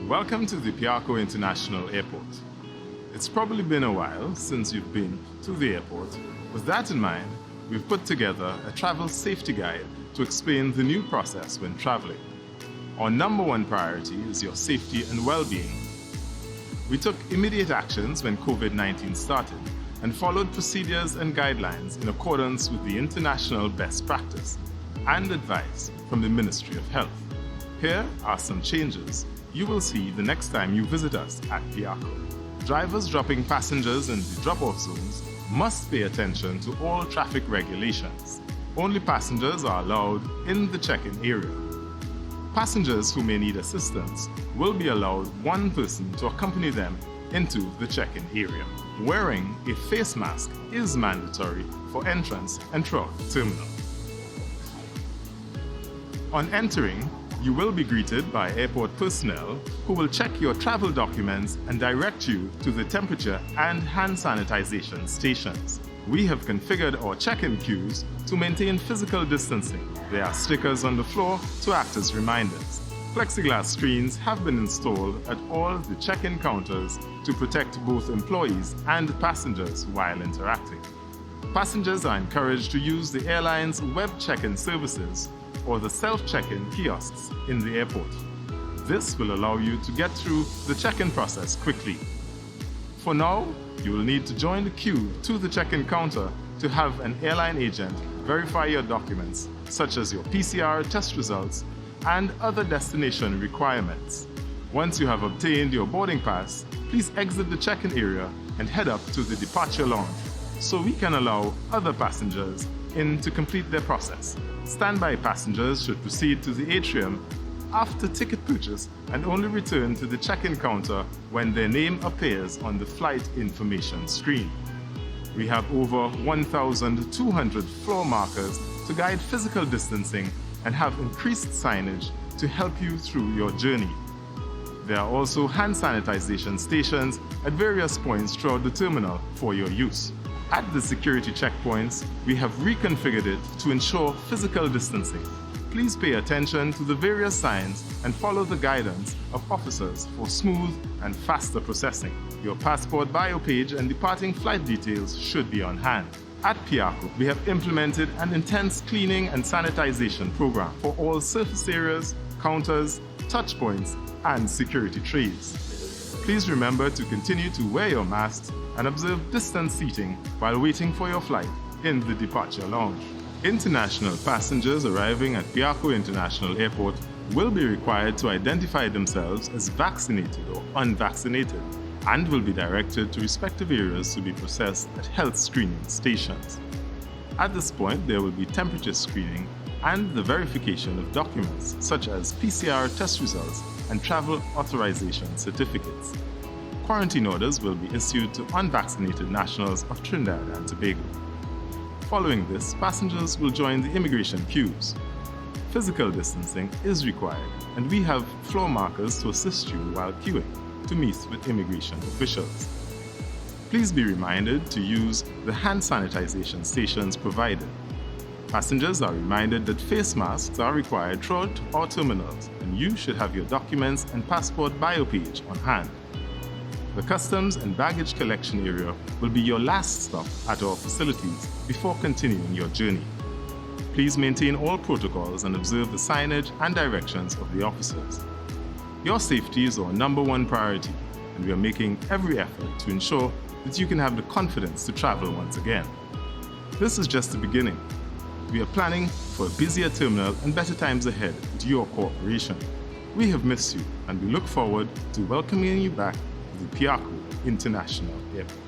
Welcome to the Piarco International Airport. It's probably been a while since you've been to the airport. With that in mind, we've put together a travel safety guide to explain the new process when traveling. Our number one priority is your safety and well-being. We took immediate actions when COVID-19 started and followed procedures and guidelines in accordance with the international best practice and advice from the Ministry of Health. Here are some changes you will see the next time you visit us at Piarco. Drivers dropping passengers in the drop-off zones must pay attention to all traffic regulations. Only passengers are allowed in the check-in area. Passengers who may need assistance will be allowed one person to accompany them into the check-in area. Wearing a face mask is mandatory for entrance and throughout the terminal. On entering, you will be greeted by airport personnel who will check your travel documents and direct you to the temperature and hand sanitization stations. We have configured our check-in queues to maintain physical distancing. There are stickers on the floor to act as reminders. Plexiglass screens have been installed at all the check-in counters to protect both employees and passengers while interacting. Passengers are encouraged to use the airline's web check-in services or the self-check-in kiosks in the airport. This will allow you to get through the check-in process quickly. For now, you will need to join the queue to the check-in counter to have an airline agent verify your documents, such as your PCR test results and other destination requirements. Once you have obtained your boarding pass, please exit the check-in area and head up to the departure lounge so we can allow other passengers in to complete their process. Standby passengers should proceed to the atrium after ticket purchase and only return to the check-in counter when their name appears on the flight information screen. We have over 1,200 floor markers to guide physical distancing and have increased signage to help you through your journey. There are also hand sanitization stations at various points throughout the terminal for your use. At the security checkpoints, we have reconfigured it to ensure physical distancing. Please pay attention to the various signs and follow the guidance of officers for smooth and faster processing. Your passport bio page and departing flight details should be on hand. At Piarco, we have implemented an intense cleaning and sanitization program for all surface areas, counters, touch points, and security trays. Please remember to continue to wear your masks and observe distance seating while waiting for your flight in the departure lounge. International passengers arriving at Piarco International Airport will be required to identify themselves as vaccinated or unvaccinated and will be directed to respective areas to be processed at health screening stations. At this point, there will be temperature screening and the verification of documents such as PCR test results and travel authorization certificates. Quarantine orders will be issued to unvaccinated nationals of Trinidad and Tobago. Following this, passengers will join the immigration queues. Physical distancing is required, and we have floor markers to assist you while queuing to meet with immigration officials. Please be reminded to use the hand sanitization stations provided. Passengers are reminded that face masks are required throughout our terminals, and you should have your documents and passport bio page on hand. The customs and baggage collection area will be your last stop at our facilities before continuing your journey. Please maintain all protocols and observe the signage and directions of the officers. Your safety is our number one priority, and we are making every effort to ensure that you can have the confidence to travel once again. This is just the beginning. We are planning for a busier terminal and better times ahead with your cooperation. We have missed you, and we look forward to welcoming you back to the Piarco International Airport.